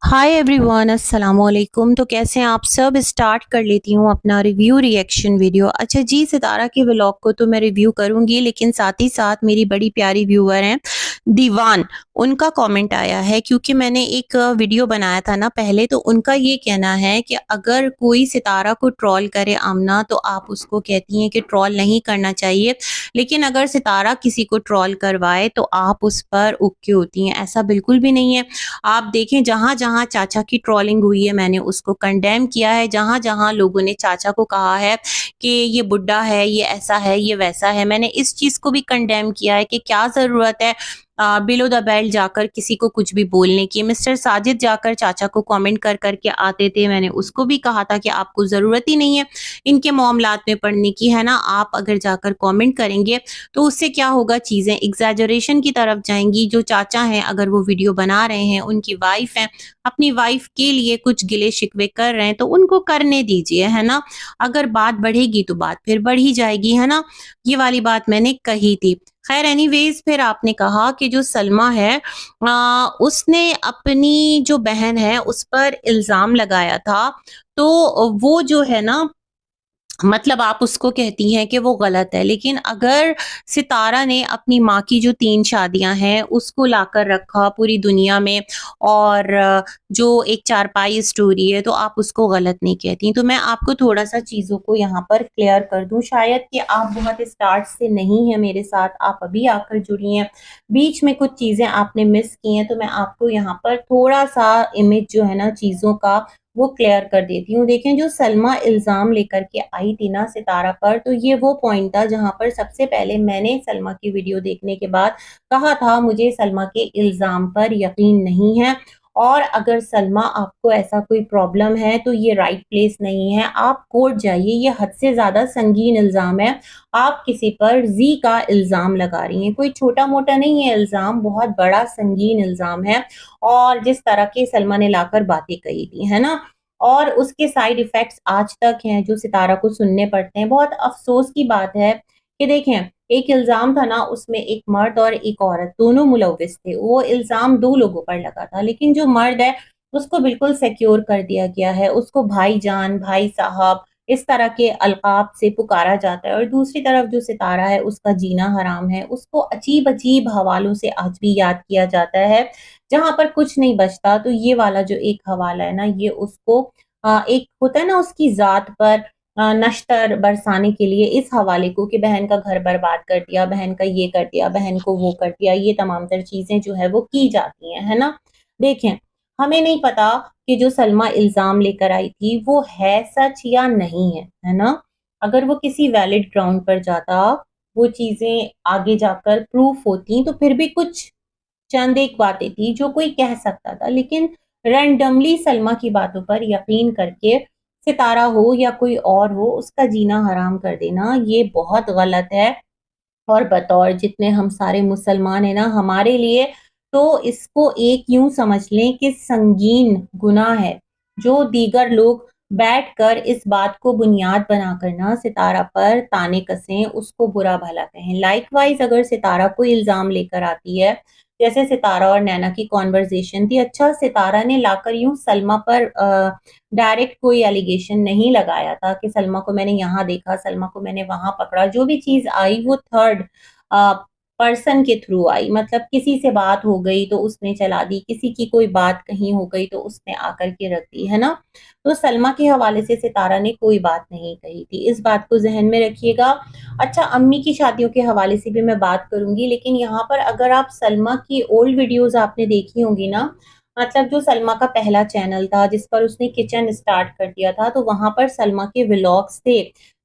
Hi everyone, अस्सलाम वालेकुम। तो कैसे हैं आप सब। स्टार्ट कर लेती हूँ अपना रिव्यू रिएक्शन वीडियो। अच्छा जी, सितारा के व्लॉग को तो मैं रिव्यू करूंगी, लेकिन साथ ही साथ मेरी बड़ी प्यारी व्यूअर हैं दीवान, उनका कमेंट आया है क्योंकि मैंने एक वीडियो बनाया था ना पहले। तो उनका ये कहना है कि अगर कोई सितारा को ट्रोल करे आमना, तो आप उसको कहती हैं कि ट्रोल नहीं करना चाहिए, लेकिन अगर सितारा किसी को ट्रोल करवाए तो आप उस पर उक्की होती हैं। ऐसा बिल्कुल भी नहीं है। आप देखें, जहाँ-जहाँ चाचा की ट्रोलिंग हुई है मैंने उसको कंडेम किया है। जहाँ-जहाँ लोगों ने चाचा को कहा है कि ये बुड्ढा है, ये ऐसा है, ये वैसा है, मैंने इस चीज़ को भी कंडेम किया है कि क्या ज़रूरत है बिलो द बेल्ट जाकर किसी को कुछ भी बोलने की। मिस्टर साजिद जाकर चाचा को कमेंट कर के आते थे, मैंने उसको भी कहा था कि आपको ज़रूरत ही नहीं है इनके मामलात में पड़ने की, है ना। आप अगर जाकर कमेंट करेंगे तो उससे क्या होगा, चीज़ें एग्ज़ैजरेशन की तरफ जाएँगी। जो चाचा हैं, अगर वो वीडियो बना रहे हैं, उनकी वाइफ़ हैं, अपनी वाइफ़ के लिए कुछ गिले-शिकवे कर रहे हैं, तो उनको करने दीजिए, है ना। अगर बात बढ़ेगी तो बात फिर बढ़ ही जाएगी, है ना। ये वाली बात मैंने कही थी। ख़ैर एनीवेज़, फिर आपने कहा कि जो सलमा है उसने अपनी जो बहन है उस पर इल्ज़ाम लगाया था, तो वो जो है ना, मतलब आप उसको कहती हैं कि वो गलत है। लेकिन अगर सितारा ने अपनी माँ की जो 3 शादियाँ हैं उसको लाकर रखा पूरी दुनिया में, और जो एक चारपाई स्टोरी है, तो आप उसको गलत नहीं कहती। तो मैं आपको थोड़ा-सा चीज़ों को यहाँ पर क्लियर कर दूँ, शायद कि आप बहुत स्टार्ट से नहीं हैं मेरे साथ, आप अभी आकर जुड़ी हैं। बीच में कुछ चीज़ें आपने मिस की हैं, तो मैं आपको यहाँ पर थोड़ा-सा इमेज जो है ना चीज़ों का, वो क्लियर कर देती हूँ। देखें, जो सलमा इल्ज़ाम लेकर के आई थी ना सितारा पर, तो ये वो पॉइंट था जहाँ पर सबसे पहले मैंने सलमा की वीडियो देखने के बाद कहा था मुझे सलमा के इल्ज़ाम पर यकीन नहीं है, और अगर सलमा आपको ऐसा कोई प्रॉब्लम है तो ये राइट प्लेस नहीं है, आप कोर्ट जाइए। ये हद से ज़्यादा संगीन इल्ज़ाम है। आप किसी पर ज़ी का इल्ज़ाम लगा रही हैं, कोई छोटा-मोटा नहीं है इल्ज़ाम, बहुत बड़ा संगीन इल्ज़ाम है। और जिस तरह के सलमा ने लाकर बातें कही थी, है ना? और उसके साइड इफ़ेक्ट्स आज तक हैं जो सितारा को सुनने पड़ते हैं। बहुत अफ़सोस की बात है कि देखें, एक इल्ज़ाम था ना, उसमें एक मर्द और एक औरत दोनों मुलव्विस थे। वो इल्ज़ाम 2 लोगों पर लगा था, लेकिन जो मर्द है उसको बिल्कुल सिक्योर कर दिया गया है। उसको भाईजान, भाई साहब इस तरह के अलक़ाब से पुकारा जाता है, और दूसरी तरफ जो सितारा है उसका जीना हराम है। उसको अजीब-अजीब हवालों से आज भी याद किया जाता है, जहाँ पर कुछ नहीं बचता। तो ये वाला जो एक हवाला है ना, ये उसको एक होता है ना उसकी ज़ात पर नश्तर बरसाने के लिए, इस हवाले को कि बहन का घर बर्बाद कर दिया, बहन का ये कर दिया, बहन को वो कर दिया, ये तमाम तर चीज़ें जो है वो की जाती हैं, है ना? देखें, हमें नहीं पता कि जो सलमा इल्ज़ाम लेकर आई थी वो है सच या नहीं है ना? अगर वो किसी वैलिड ग्राउंड पर जाता, वो चीज़ें आगे जाकर प्रूफ होती, तो फिर भी कुछ चंद एक बातें थी जो कोई कह सकता था, लेकिन रैंडमली सलमा की बातों पर यकीन करके सितारा हो या कोई और हो उसका जीना हराम कर देना, ये बहुत गलत है। और बतौर जितने हम सारे मुसलमान हैं ना, हमारे लिए तो इसको एक यूँ समझ लें कि संगीन गुनाह है, जो दीगर लोग बैठकर इस बात को बुनियाद बनाकर ना सितारा पर ताने कसें, उसको बुरा-भला कहें। लाइकवाइज़ अगर सितारा कोई इल्ज़ाम लेकर आती है, जैसे सितारा और नैना की कन्वर्सेशन थी, अच्छा सितारा ने लाकर यूँ सलमा पर डायरेक्ट कोई एलिगेशन नहीं लगाया था कि सलमा को मैंने यहाँ देखा, सलमा को मैंने वहाँ पकड़ा। जो भी चीज़ आई वो थर्ड अ, पर्सन के थ्रू आई, मतलब किसी से बात हो गई तो उसने चला दी, किसी की कोई बात कहीं हो गई तो उसने आकर के रख दी, है ना? तो सलमा के हवाले से सितारा ने कोई बात नहीं कही थी, इस बात को ज़हन में रखिएगा। अच्छा, अम्मी की शादियों के हवाले से भी मैं बात करूँगी, लेकिन यहाँ पर अगर आप सलमा की ओल्ड वीडियोज़ आपने देखी होंगी ना, मतलब जो सलमा का पहला चैनल था जिस पर उसने किचन स्टार्ट कर दिया था, तो वहाँ पर सलमा के व्लॉग्स थे,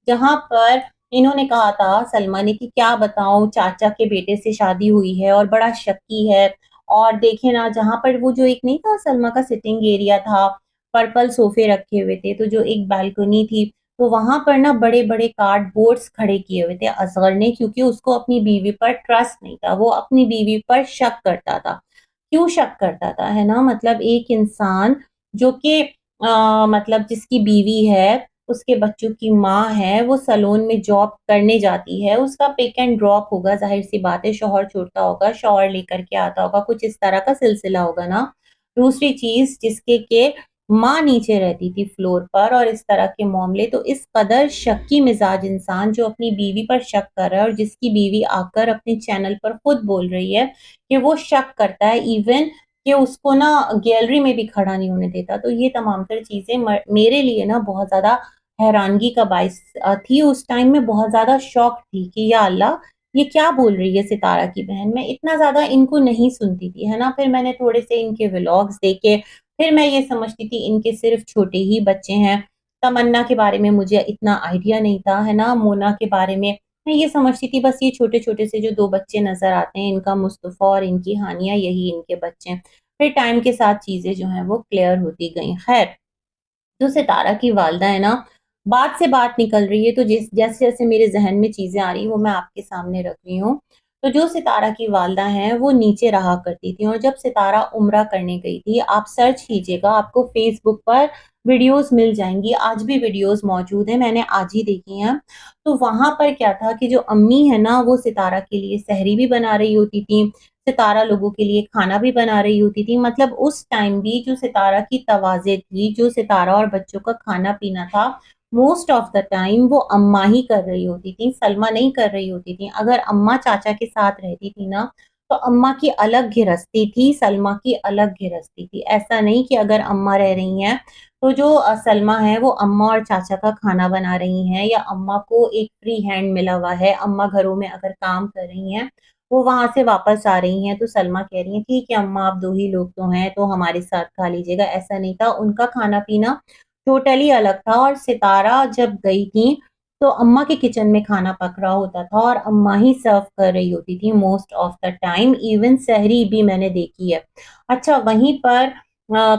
जहाँ पर इन्होंने कहा था सलमा ने कि क्या बताऊँ, चाचा के बेटे से शादी हुई है और बड़ा शक्की है। और देखें ना, जहाँ पर वो जो एक नहीं था सलमा का सिटिंग एरिया था, पर्पल सोफे रखे हुए थे, तो जो एक बालकनी थी, तो वहाँ पर ना बड़े-बड़े कार्डबोर्ड्स खड़े किए हुए थे असगर ने, क्योंकि उसको अपनी बीवी पर ट्रस्ट नहीं था, वो अपनी बीवी पर शक करता था। क्यों शक करता था, है ना? मतलब एक इंसान जो कि मतलब जिसकी बीवी है, उसके बच्चों की माँ है, वो सैलून में जॉब करने जाती है, उसका पिक एंड ड्रॉप होगा, ज़ाहिर-सी बात है, शौहर छोड़ता होगा, शॉवर लेकर के आता होगा, कुछ इस तरह का सिलसिला होगा ना। दूसरी चीज़ जिसके के माँ नीचे रहती थी फ्लोर पर और इस तरह के मामले। तो इस कदर शक्की मिज़ाज इंसान जो अपनी बीवी पर शक कर रहा है और जिसकी बीवी आकर अपने चैनल पर खुद बोल रही है कि वो शक करता है, इवन कि उसको ना गैलरी में भी खड़ा नहीं होने देता। तो ये तमाम तर चीज़ें मेरे लिए ना बहुत ज़्यादा हैरानगी का बाइस थी। उस टाइम में बहुत ज़्यादा शॉक थी कि या अल्लाह! ये क्या बोल रही है सितारा की बहन। मैं इतना ज़्यादा इनको नहीं सुनती थी, है ना? फिर मैंने थोड़े से इनके व्लॉग्स देखे, फिर मैं ये समझती थी इनके सिर्फ़ छोटे ही बच्चे हैं। तमन्ना के बारे में मुझे इतना आइडिया नहीं था, है ना? मोना के बारे में मैं ये समझती थी बस ये छोटे-छोटे से जो 2 बच्चे नज़र आते हैं, इनका मुस्तफ़ा और इनकी हानिया, यही इनके बच्चे हैं। फिर टाइम के साथ चीज़ें जो हैं वो क्लियर होती गईं। ख़ैर, जो सितारा की वालिदा है ना, बात से बात निकल रही है तो जैसे-जैसे मेरे ज़हन में चीज़ें आ रही हैं वो मैं आपके सामने रख रही हूँ। तो जो सितारा की वालिदा हैं वो नीचे रहा करती थीं और जब सितारा उम्रा करने गई थी, आप सर्च कीजिएगा आपको फ़ेसबुक पर वीडियोज़ मिल जाएँगी, आज भी वीडियोज़ मौजूद हैं, मैंने आज ही देखी हैं। तो वहाँ पर क्या था कि जो अम्मी है ना वो सितारा के लिए सहरी भी बना रही होती थीं, सितारा लोगों के लिए खाना भी बना रही होती थी। मतलब उस टाइम भी जो सितारा की तवाज़े थी, जो सितारा और बच्चों का खाना-पीना था, मोस्ट ऑफ द टाइम वो अम्मा ही कर रही होती थी, सलमा नहीं कर रही होती थी। अगर अम्मा चाचा के साथ रहती थी ना, तो अम्मा की अलग गृहस्थी थी, सलमा की अलग गृहस्थी थी। ऐसा नहीं कि अगर अम्मा रह रही हैं, तो जो सलमा है वो अम्मा और चाचा का खाना बना रही हैं या अम्मा को एक फ्री हैंड मिला हुआ है, अम्मा घरों में अगर काम कर रही हैं, वो वहाँ से वापस आ रही हैं, तो सलमा कह रही हैं, "ठीक है अम्मा, आप 2 ही लोग तो हैं, तो हमारे साथ खा लीजिएगा।" ऐसा नहीं था, उनका खाना-पीना टोटली अलग था और सितारा जब गई थीं, तो अम्मा के किचन में खाना पक रहा होता था और अम्मा ही सर्व कर रही होती थी most of the time, even सहरी भी मैंने देखी है। अच्छा, वहीं पर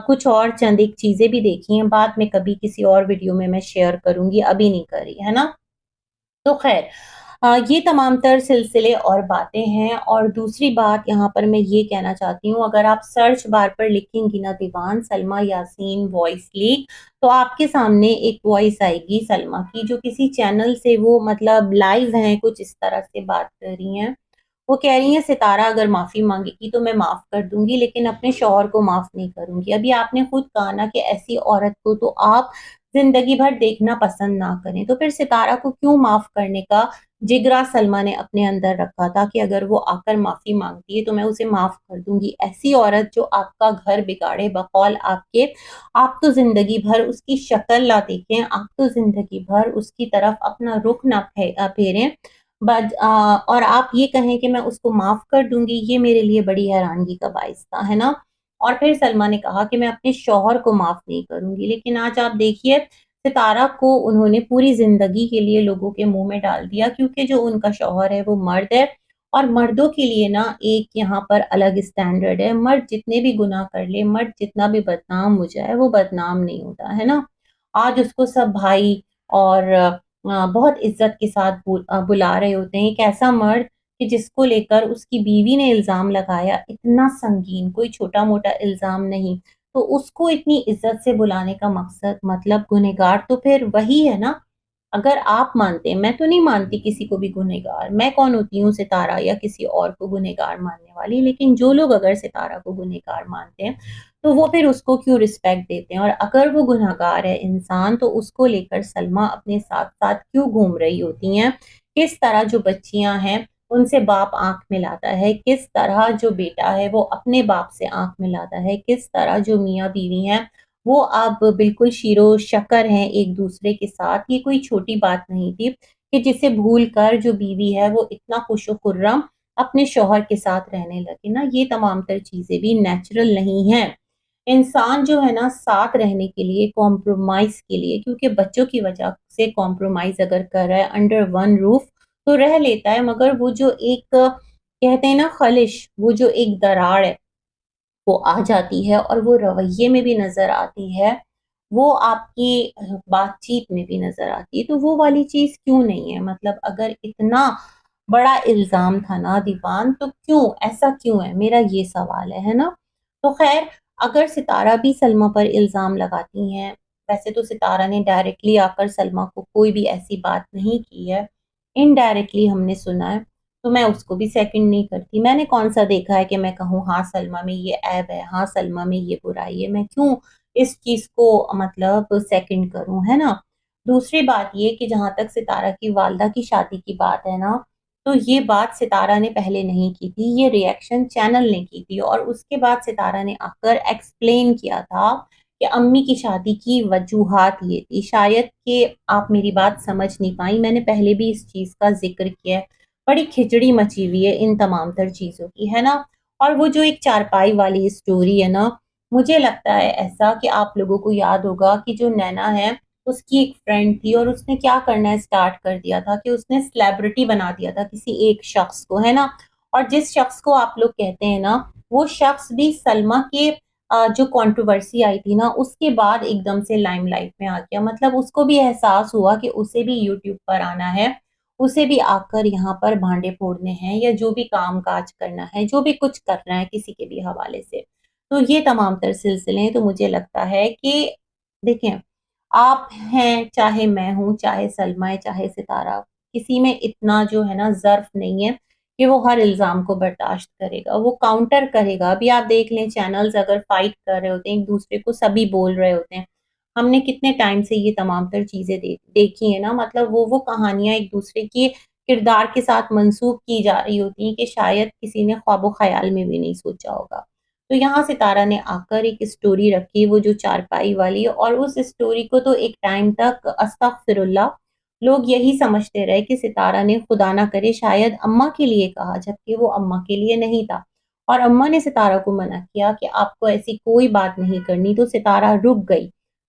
कुछ और चंद एक चीज़ें भी देखी हैं, बाद में कभी किसी और वीडियो में मैं शेयर करूँगी, अभी नहीं कर रही, है ना? तो ख़ैर ये तमाम तर सिलसिले और बातें हैं और दूसरी बात यहाँ पर मैं ये कहना चाहती हूँ, अगर आप सर्च बार पर लिखेंगी ना दीवान सलमा यासीन वॉइस लीक, तो आपके सामने एक वॉइस आएगी सलमा की जो किसी चैनल से वो मतलब लाइव हैं, कुछ इस तरह से बात कर रही हैं। वो कह रही हैं सितारा अगर माफ़ी माँगेगी तो मैं माफ़ कर दूँगी लेकिन अपने शौहर को माफ़ नहीं करूँगी। अभी आपने खुद कहा ना कि ऐसी औरत को तो आप ज़िंदगी भर देखना पसंद ना करें, तो फिर सितारा को क्यों माफ़ करने का जिगरा सलमा ने अपने अंदर रखा था कि अगर वो आकर माफ़ी माँगती है तो मैं उसे माफ़ कर दूँगी। ऐसी औरत जो आपका घर बिगाड़े बकौल आपके, आप तो ज़िंदगी भर उसकी शक्ल ना देखें, आप तो ज़िंदगी भर उसकी तरफ अपना रुख ना फेरें और आप ये कहें कि मैं उसको माफ़ कर दूँगी, ये मेरे लिए बड़ी हैरानगी का बाइस था, है ना? और फिर सलमा ने कहा कि मैं अपने शौहर को माफ़ नहीं करूँगी, लेकिन आज आप देखिए सितारा को उन्होंने पूरी ज़िंदगी के लिए लोगों के मुँह में डाल दिया क्योंकि जो उनका शौहर है वो मर्द है और मर्दों के लिए ना एक यहाँ पर अलग स्टैंडर्ड है। मर्द जितने भी गुनाह कर ले, मर्द जितना भी बदनाम हो जाए, वो बदनाम नहीं होता, है ना? आज उसको सब भाई और बहुत इज़्ज़त के साथ बुला रहे होते हैं। एक ऐसा मर्द कि जिसको लेकर उसकी बीवी ने इल्ज़ाम लगाया, इतना संगीन, कोई छोटा-मोटा इल्ज़ाम नहीं। तो उसको इतनी इज़्ज़त से बुलाने का मकसद मतलब गुनहगार तो फिर वही है ना। अगर आप मानते हैं मैं तो नहीं मानती किसी को भी गुनहगार, मैं कौन होती हूँ सितारा या किसी और को गुनहगार मानने वाली, लेकिन जो लोग अगर सितारा को गुनहगार मानते हैं, तो वो फिर उसको क्यों रिस्पेक्ट देते हैं और अगर वो गुनहगार है इंसान तो उसको लेकर सलमा अपने साथ-साथ क्यों घूम रही होती हैं? किस तरह जो बच्चियाँ हैं, उनसे बाप आँख मिलाता है, किस तरह जो बेटा है वो अपने बाप से आँख मिलाता है, किस तरह जो मियाँ-बीवी हैं वो अब बिल्कुल शीरो-शक्कर हैं एक-दूसरे के साथ। ये कोई छोटी बात नहीं थी कि जिसे भूल कर जो बीवी है वो इतना खुश-ओ-खुर्रम अपने शौहर के साथ रहने लगे ना, ये तमाम तर चीज़ें भी नेचुरल नहीं हैं। इंसान जो है ना साथ रहने के लिए, कॉम्प्रोमाइज़ के लिए क्योंकि बच्चों की वजह से कॉम्प्रोमाइज़ अगर कर रहा है अंडर वन रूफ तो रह लेता है मगर वो जो एक कहते हैं ना ख़लिश, वो जो एक दरार है वो आ जाती है और वो रवैये में भी नज़र आती है, वो आपकी बातचीत में भी नज़र आती है, तो वो वाली चीज़ क्यों नहीं है? मतलब अगर इतना बड़ा इल्ज़ाम था ना दीवान तो क्यों? ऐसा क्यों है? मेरा ये सवाल है ना? तो ख़ैर अगर सितारा भी सलमा पर इल्ज़ाम लगाती हैं, वैसे तो सितारा ने डायरेक्टली आकर सलमा को कोई भी ऐसी बात नहीं की है, इनडायरेक्टली हमने सुना है। तो मैं उसको भी सेकंड नहीं करती। मैंने कौन-सा देखा है कि मैं कहूँ हाँ, सलमा में ये ऐब है, हाँ, सलमा में ये बुराई है, मैं क्यों इस चीज़ को मतलब सेकंड करूँ, है ना? दूसरी बात ये कि जहाँ तक सितारा की वालदा की शादी की बात है ना, तो ये बात सितारा ने पहले नहीं की थी, ये रिएक्शन चैनल ने की थी और उसके बाद सितारा ने आकर एक्सप्लेन किया था कि अम्मी की शादी की वजूहात ये थी। शायद कि आप मेरी बात समझ नहीं पाईं, मैंने पहले भी इस चीज़ का ज़िक्र किया है। बड़ी खिचड़ी मची हुई है इन तमाम तर चीज़ों की, है ना? और वो जो एक चारपाई वाली स्टोरी है ना, मुझे लगता है ऐसा कि आप लोगों को याद होगा कि जो नैना है, उसकी एक फ्रेंड थी और उसने क्या करना स्टार्ट कर दिया था कि उसने सेलिब्रिटी बना दिया था किसी एक शख्स को, है ना? और जिस शख्स को आप लोग कहते हैं ना, वो शख्स भी सलमा के जो कंट्रोवर्सी आई थी ना, उसके बाद एकदम से लाइमलाइट में आ गया। मतलब उसको भी एहसास हुआ कि उसे भी यूट्यूब पर आना है, उसे भी आकर यहाँ पर भांडे फोड़ने हैं या जो भी काम-काज करना है, जो भी कुछ करना है किसी के भी हवाले से। तो ये तमाम तर सिलसिले हैं, तो मुझे लगता है कि देखें, आप हैं, चाहे मैं हूँ, चाहे सलमा है, चाहे सितारा, किसी में इतना जो है ना ज़र्फ़ नहीं है कि वो हर इल्ज़ाम को बर्दाश्त करेगा, वो काउंटर करेगा। अभी आप देख लें चैनल्स अगर फ़ाइट कर रहे होते हैं, एक-दूसरे को सभी बोल रहे होते हैं। हमने कितने टाइम से ये तमाम तर चीज़ें देखी हैं ना, मतलब वो कहानियाँ एक-दूसरे के किरदार के साथ मंसूब की जा रही होती हैं कि शायद किसी ने ख्वाबो-ख़याल में भी नहीं सोचा होगा। तो यहाँ सितारा ने आकर एक स्टोरी रखी, वो जो चारपाई वाली, और उस स्टोरी को तो एक टाइम तक अस्तगफिरुल्लाह लोग यही समझते रहे कि सितारा ने खुदा ना करे शायद अम्मा के लिए कहा, जबकि वो अम्मा के लिए नहीं था। और अम्मा ने सितारा को मना किया कि आपको ऐसी कोई बात नहीं करनी, तो सितारा रुक गई,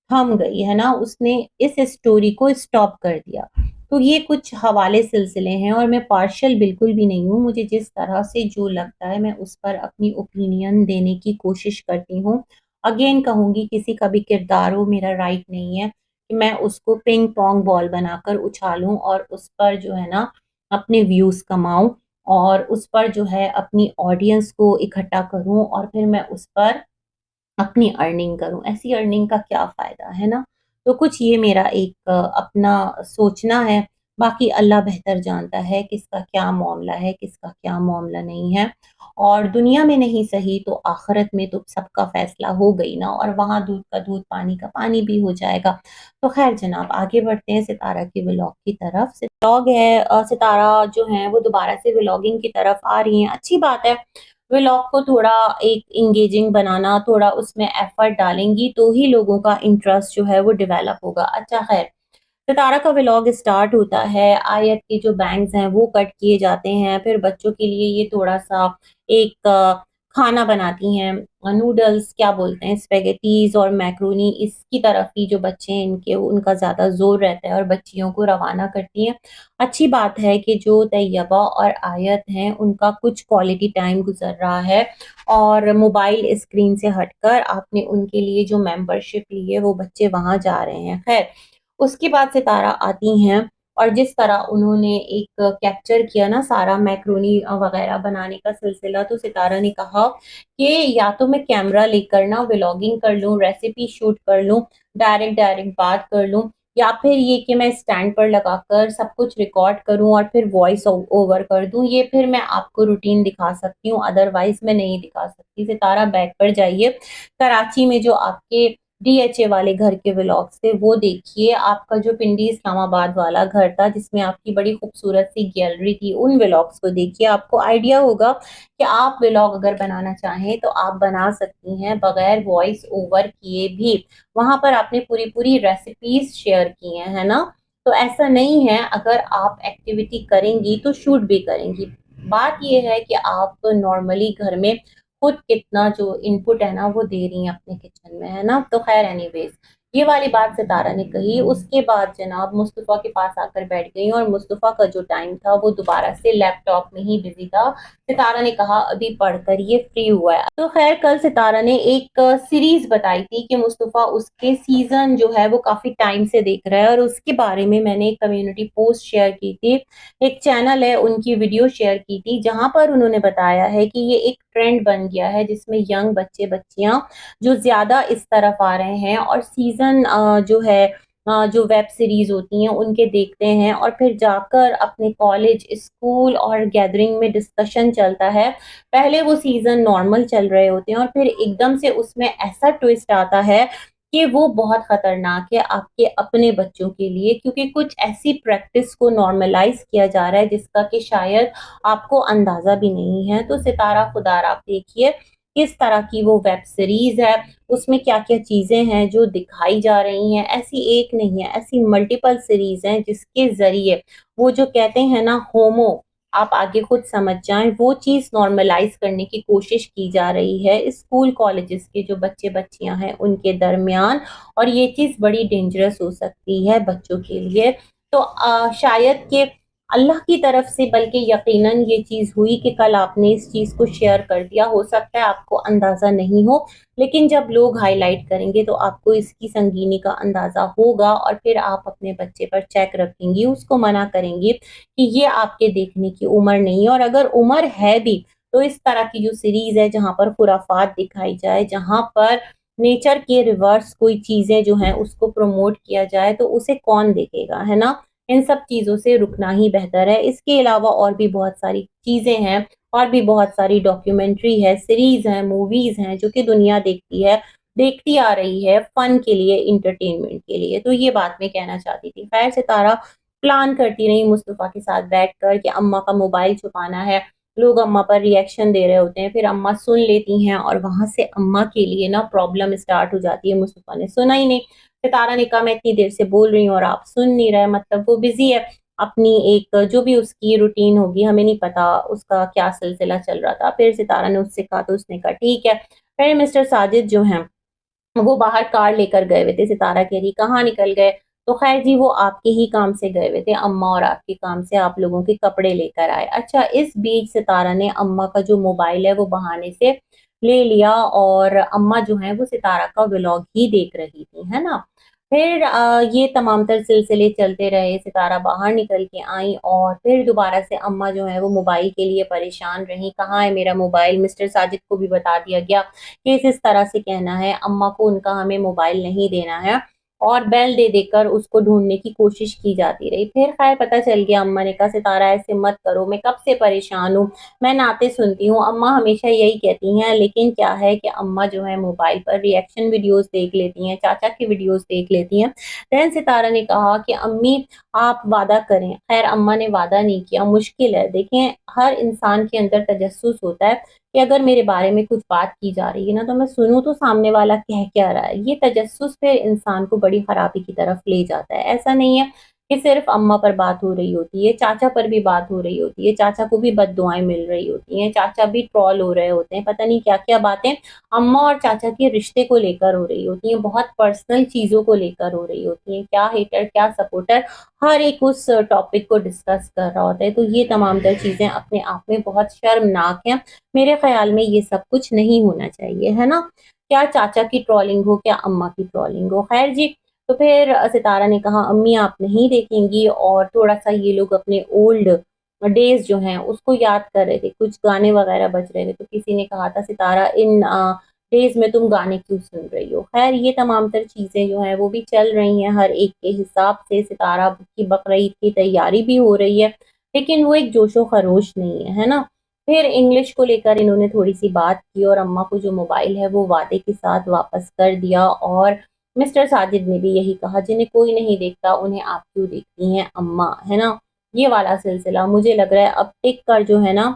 थम गई, है ना? उसने इस स्टोरी को स्टॉप कर दिया। तो ये कुछ हवाले सिलसिले हैं और मैं पार्शियल बिल्कुल भी नहीं हूँ। मुझे जिस तरह से जो लगता है मैं उस पर अपनी ओपिनियन देने की कोशिश करती हूँ। अगेन कहूँगी, किसी का भी किरदार हो, मेरा राइट नहीं है कि मैं उसको पिंग पोंग बॉल बनाकर उछालूँ और उस पर जो है ना अपने व्यूज़ कमाऊँ और उस पर जो है अपनी ऑडियंस को इकट्ठा करूँ और फिर मैं उस पर अपनी अर्निंग करूँ, ऐसी अर्निंग का क्या फ़ायदा, है ना? तो कुछ ये मेरा एक अपना सोचना है, बाकी अल्लाह बेहतर जानता है किसका क्या मामला है, किसका क्या मामला नहीं है। और दुनिया में नहीं सही तो आखिरत में तो सबका फ़ैसला हो गई ना, और वहाँ दूध का दूध, पानी का पानी भी हो जाएगा। तो ख़ैर जनाब, आगे बढ़ते हैं सितारा के व्लॉग की तरफ। व्लॉग है, सितारा जो हैं वो दोबारा से व्लॉगिंग की तरफ आ रही हैं, अच्छी बात है। व्लॉग को थोड़ा एक एंगेजिंग बनाना, थोड़ा उसमें एफर्ट डालेंगी तो ही लोगों का इंटरेस्ट जो है वो डेवलप होगा। अच्छा ख़ैर, सितारा का व्लॉग स्टार्ट होता है, आयत के जो बैंग्स हैं वो कट किए जाते हैं, फिर बच्चों के लिए ये थोड़ा-सा एक खाना बनाती हैं, नूडल्स क्या बोलते हैं, स्पेगेटीज़ और मैकरोनी, इसकी तरफ ही जो बच्चे हैं इनके उनका ज़्यादा ज़ोर रहता है और बच्चियों को रवाना करती हैं। अच्छी बात है कि जो तैयबा और आयत हैं उनका कुछ क्वालिटी टाइम गुज़र रहा है और मोबाइल स्क्रीन से हटकर आपने उनके लिए जो मेंबरशिप ली है वो बच्चे वहाँ जा रहे हैं। ख़ैर, उसके बाद सितारा आती हैं और जिस तरह उन्होंने एक कैप्चर किया ना सारा मैक्रोनी वग़ैरह बनाने का सिलसिला, तो सितारा ने कहा कि या तो मैं कैमरा लेकर ना व्लॉगिंग कर लूँ, रेसिपी शूट कर लूँ, डायरेक्ट डायरेक्ट बात कर लूँ, या फिर ये कि मैं स्टैंड पर लगाकर सब कुछ रिकॉर्ड करूँ और फिर वॉइस ओवर कर दूँ, ये फिर मैं आपको रूटीन दिखा सकती हूँ, अदरवाइज़ मैं नहीं दिखा सकती। सितारा बैक पर जाइए, कराची में जो आपके डीएचए वाले घर के व्लॉग्स थे वो देखिए, आपका जो पिंडी इस्लामाबाद वाला घर था जिसमें आपकी बड़ी खूबसूरत सी गैलरी थी, उन व्लॉग्स को देखिए, आपको आइडिया होगा कि आप व्लॉग अगर बनाना चाहें तो आप बना सकती हैं बगैर वॉइस ओवर किए भी। वहाँ पर आपने पूरी-पूरी रेसिपीज़ शेयर की हैं, है ना? तो ऐसा नहीं है, अगर आप एक्टिविटी करेंगी तो शूट भी करेंगी। बात ये है कि आप नॉर्मली घर में खुद कितना जो इनपुट है ना वो दे रही हैं अपने किचन में, है ना? तो ख़ैर एनीवेज़, ये वाली बात सितारा ने कही। उसके बाद जनाब मुस्तफ़ा के पास आकर बैठ गई और मुस्तफ़ा का जो टाइम था वो दोबारा से लैपटॉप में ही बिज़ी था। सितारा ने कहा अभी पढ़कर ये फ्री हुआ है। तो ख़ैर कल सितारा ने एक सीरीज़ बताई थी कि मुस्तफ़ा उसके सीज़न जो है वो काफ़ी टाइम से देख रहा है और उसके बारे में मैंने एक कम्युनिटी पोस्ट शेयर की थी। एक चैनल है उनकी वीडियो शेयर की थी जहाँ पर उन्होंने बताया है कि ये एक ट्रेंड बन गया है जिसमें यंग बच्चे-बच्चियाँ जो ज़्यादा इस तरफ आ रहे हैं और सीज़न जो है जो वेब सीरीज़ होती हैं उनके देखते हैं और फिर जाकर अपने कॉलेज, स्कूल और गैदरिंग में डिस्कशन चलता है। पहले वो सीज़न नॉर्मल चल रहे होते हैं और फिर एकदम से उसमें ऐसा ट्विस्ट आता है कि वो बहुत खतरनाक है आपके अपने बच्चों के लिए, क्योंकि कुछ ऐसी प्रैक्टिस को नॉर्मलाइज़ किया जा रहा है जिसका कि शायद आपको अंदाज़ा भी नहीं है। तो सितारा खुदार आप देखिए किस तरह की वो वेब सीरीज़ है, उसमें क्या-क्या चीज़ें हैं जो दिखाई जा रही हैं। ऐसी एक नहीं है, ऐसी मल्टीपल सीरीज़ हैं जिसके ज़रिए वो जो कहते हैं ना होमो, आप आगे खुद समझ जाएँ, वो चीज़ नॉर्मलाइज़ करने की कोशिश की जा रही है स्कूल कॉलेजेस के जो बच्चे-बच्चियाँ हैं उनके दरमियान, और ये चीज़ बड़ी डेंजरस हो सकती है बच्चों के लिए। तो शायद कि अल्लाह की तरफ से, बल्कि यकीनन ये चीज़ हुई कि कल आपने इस चीज़ को शेयर कर दिया, हो सकता है आपको अंदाज़ा नहीं हो, लेकिन जब लोग हाइलाइट करेंगे तो आपको इसकी संगीनी का अंदाज़ा होगा और फिर आप अपने बच्चे पर चेक रखेंगी, उसको मना करेंगी कि ये आपके देखने की उम्र नहीं है। और अगर उम्र है भी, तो इस तरह की जो सीरीज़ है जहाँ पर खुराफात दिखाई जाए, जहाँ पर नेचर के रिवर्स कोई चीज़ें जो हैं उसको प्रमोट किया जाए, तो उसे कौन देखेगा, है ना? इन सब चीज़ों से रुकना ही बेहतर है। इसके अलावा और भी बहुत सारी चीज़ें हैं, और भी बहुत सारी डॉक्यूमेंट्री है, सीरीज़ हैं, मूवीज़ हैं जो कि दुनिया देखती है, देखती आ रही है फन के लिए, एंटरटेनमेंट के लिए। तो ये बात मैं कहना चाहती थी। ख़ैर सितारा प्लान करती रही मुस्तफ़ा के साथ बैठकर कि अम्मा का मोबाइल छुपाना है। लोग अम्मा पर रिएक्शन दे रहे होते हैं, फिर अम्मा सुन लेती हैं और वहाँ से अम्मा के लिए ना प्रॉब्लम स्टार्ट हो जाती है। मुस्तफ़ा ने सुना ही नहीं। सितारा ने कहा मैं इतनी देर से बोल रही हूँ और आप सुन नहीं रहे, मतलब वो बिज़ी है अपनी एक जो भी उसकी रूटीन होगी, हमें नहीं पता उसका क्या सिलसिला चल रहा था। फिर सितारा ने उससे कहा तो उसने कहा ठीक है। फिर मिस्टर साजिद जो हैं वो बाहर कार लेकर गए हुए थे, सितारा कह रही कहाँ निकल गए? तो ख़ैर जी वो आपके ही काम से गए हुए थे, अम्मा और आपके काम से, आप लोगों के कपड़े लेकर आए। अच्छा, इस बीच सितारा ने अम्मा का जो मोबाइल है वो बहाने से ले लिया और अम्मा जो हैं वो सितारा का व्लॉग ही देख रही थी, है ना? फिर ये तमाम तर सिलसिले चलते रहे, सितारा बाहर निकल के आई और फिर दोबारा से अम्मा जो है वो मोबाइल के लिए परेशान रहीं, कहाँ है मेरा मोबाइल? मिस्टर साजिद को भी बता दिया गया कि इस तरह से कहना है, अम्मा को उनका हमें मोबाइल नहीं देना है, और बेल दे देकर उसको ढूँढने की कोशिश की जाती रही। फिर ख़ैर पता चल गया, अम्मा ने कहा सितारा ऐसे मत करो, मैं कब से परेशान हूँ, मैं नाते सुनती हूँ, अम्मा हमेशा यही कहती हैं, लेकिन क्या है कि अम्मा जो है मोबाइल पर रिएक्शन वीडियोज़ देख लेती हैं, चाचा की वीडियोज़ देख लेती हैं। देन सितारा ने कहा कि अम्मी आप वादा करें। ख़ैर अम्मा ने वादा नहीं किया, मुश्किल है। देखें, हर इंसान के अंदर तजस्सुस होता है कि अगर मेरे बारे में कुछ बात की जा रही है ना, तो मैं सुनूँ तो सामने वाला कह क्या रहा है। ये तजस्सुस फिर इंसान को बड़ी खराबी की तरफ ले जाता है। ऐसा नहीं है कि सिर्फ़ अम्मा पर बात हो रही होती है, चाचा पर भी बात हो रही होती है, चाचा को भी बद्दुआएँ मिल रही होती हैं, चाचा भी ट्रोल हो रहे होते हैं, पता नहीं क्या-क्या बातें अम्मा और चाचा के रिश्ते को लेकर हो रही होती हैं, बहुत पर्सनल चीज़ों को लेकर हो रही होती हैं, क्या हेटर, क्या सपोर्टर, हर एक उस टॉपिक को डिस्कस कर रहा होता है। तो ये तमाम तर चीज़ें अपने आप में बहुत शर्मनाक हैं। मेरे ख़्याल में ये सब कुछ नहीं होना चाहिए, है ना? क्या चाचा की ट्रोलिंग हो, क्या अम्मा की ट्रोलिंग हो। ख़ैर जी, तो फिर सितारा ने कहा अम्मी आप नहीं देखेंगी, और थोड़ा-सा ये लोग अपने ओल्ड डेज़ जो हैं उसको याद कर रहे थे, कुछ गाने वग़ैरह बज रहे थे, तो किसी ने कहा था सितारा इन डेज़ में तुम गाने क्यों सुन रही हो? ख़ैर ये तमाम तर चीज़ें जो हैं वो भी चल रही हैं हर एक के हिसाब से, सितारा की बकरीद की तैयारी भी हो रही है, लेकिन वो एक जोशो-ख़रोश नहीं है, है ना? फिर इंग्लिश को लेकर इन्होंने थोड़ी-सी बात की और अम्मा को जो मोबाइल है वो वादे के साथ वापस कर दिया, और मिस्टर साजिद ने भी यही कहा जिन्हें कोई नहीं देखता उन्हें आप क्यों देखती हैं अम्मा, है ना? ये वाला सिलसिला मुझे लग रहा है अब टिक कर जो है ना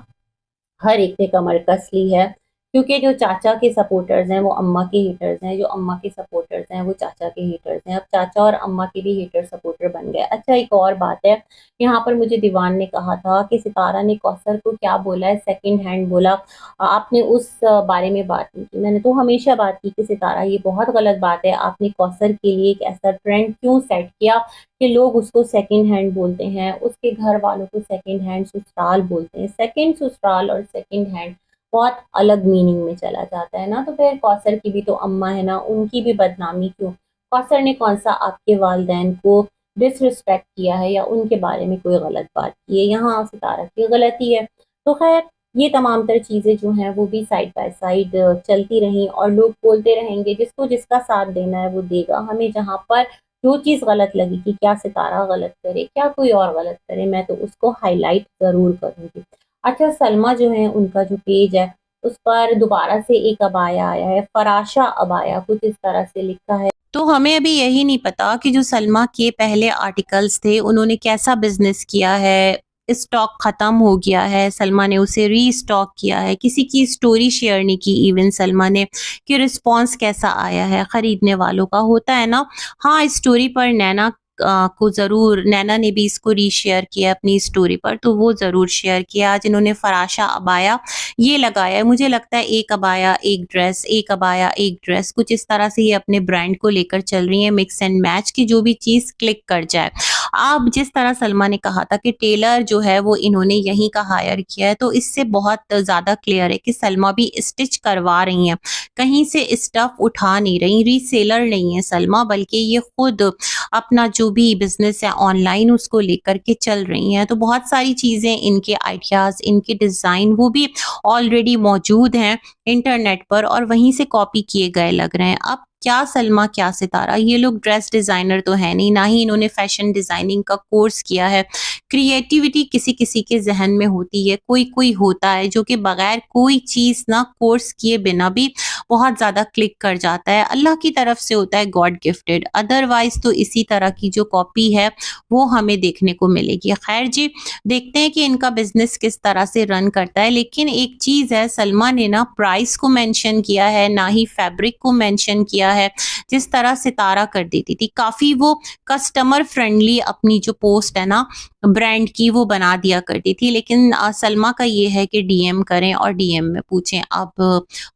हर एक ने कमर कस ली है, क्योंकि जो चाचा के सपोर्टर्स हैं वो अम्मा के हेटर्स हैं, जो अम्मा के सपोर्टर्स हैं वो चाचा के हेटर्स हैं। अब चाचा और अम्मा के भी हेटर सपोर्टर बन गए। अच्छा, एक और बात है, यहाँ पर मुझे दीवान ने कहा था कि सितारा ने कौसर को क्या बोला है, सेकंड हैंड बोला। आपने उस बारे में बात नहीं की। मैंने तो हमेशा बात की कि सितारा ये बहुत गलत बात है, आपने कौसर के लिए एक ऐसा ट्रेंड क्यों सेट किया कि लोग उसको सेकंड हैंड बोलते हैं, उसके घर वालों को सेकंड हैंड ससुराल बोलते हैं। सेकंड ससुराल और सेकंड हैंड बहुत अलग मीनिंग में चला जाता है ना, तो फिर कौसर की भी तो अम्मा है ना, उनकी भी बदनामी क्यों? कौसर ने कौन-सा आपके वालिदैन को डिसरिस्पेक्ट किया है या उनके बारे में कोई गलत बात की है? यहाँ सितारा की गलती है। तो ख़ैर ये तमाम तर चीज़ें जो हैं वो भी साइड बाय साइड चलती रहीं और लोग बोलते रहेंगे, जिसको जिसका साथ देना है वो देगा। हमें जहाँ पर जो चीज़ गलत लगी कि क्या सितारा गलत करे, क्या कोई और गलत करे, मैं तो उसको हाईलाइट ज़रूर करूँगी। अच्छा, सलमा जो है उनका जो पेज है उस पर दोबारा से एक अबाया आया है, फराशा अबाया कुछ इस तरह से लिखा है। तो हमें अभी यही नहीं पता कि जो सलमा के पहले आर्टिकल्स थे उन्होंने कैसा बिज़नेस किया है, स्टॉक ख़त्म हो गया है, सलमा ने उसे रीस्टॉक किया है, किसी की स्टोरी शेयर नहीं की इवन सलमा ने, कि रिस्पॉन्स कैसा आया है खरीदने वालों का। होता है ना, हाँ, स्टोरी पर नैना को ज़रूर, नैना ने भी इसको रीशेयर किया अपनी स्टोरी पर, तो वो ज़रूर शेयर किया। आज इन्होंने फराशा अबाया ये लगाया है, मुझे लगता है एक अबाया एक ड्रेस, एक अबाया एक ड्रेस, कुछ इस तरह से ये अपने ब्रांड को लेकर चल रही हैं, मिक्स एंड मैच की जो भी चीज़ क्लिक कर जाए। अब जिस तरह सलमा ने कहा था कि टेलर जो है वो इन्होंने यहीं का हायर किया है, तो इससे बहुत ज़्यादा क्लियर है कि सलमा भी स्टिच करवा रही हैं, कहीं से स्टफ उठा नहीं रही, रीसेलर नहीं है सलमा, बल्कि ये खुद अपना जो भी बिजनेस है ऑनलाइन उसको लेकर के चल रही हैं। तो बहुत सारी चीज़ें, इनके आइडियाज़, इनके डिज़ाइन वो भी ऑलरेडी मौजूद हैं इंटरनेट पर और वहीं से कॉपी किए गए लग रहे हैं। अब क्या सलमा क्या सितारा, ये लोग ड्रेस डिज़ाइनर तो है नहीं, ना ही इन्होंने फैशन डिज़ाइनिंग का कोर्स किया है। क्रिएटिविटी किसी किसी के जहन में होती है, कोई कोई होता है जो कि बगैर कोई चीज़ ना कोर्स किए बिना भी बहुत ज़्यादा क्लिक कर जाता है, अल्लाह की तरफ से होता है, गॉड गिफ्टेड। अदरवाइज तो इसी तरह की जो कॉपी है वो हमें देखने को मिलेगी। खैर जी, देखते हैं कि इनका बिजनेस किस तरह से रन करता है। लेकिन एक चीज़ है, सलमा ने ना प्राइस को मेंशन किया है, ना ही फैब्रिक को मेंशन किया है, जिस तरह सितारा कर देती थी। काफ़ी वो कस्टमर फ्रेंडली अपनी जो पोस्ट है ना ब्रांड की वो बना दिया करती थी। लेकिन सलमा का ये है कि डीएम करें और डीएम में पूछें। अब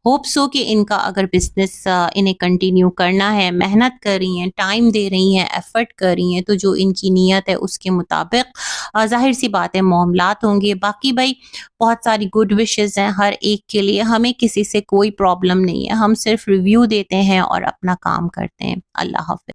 होप सो कि इनका अगर बिजनेस इन्हें कंटिन्यू करना है, मेहनत कर रही हैं, टाइम दे रही हैं, एफर्ट कर रही हैं, तो जो इनकी नीयत है उसके मुताबिक ज़ाहिर सी बात है मामलात होंगे। बाकी भाई बहुत सारी गुड विशेज़ हैं हर एक के लिए, हमें किसी से कोई प्रॉब्लम नहीं है, हम सिर्फ रिव्यू देते हैं और अपना काम करते हैं। अल्लाह हाफ़िज़।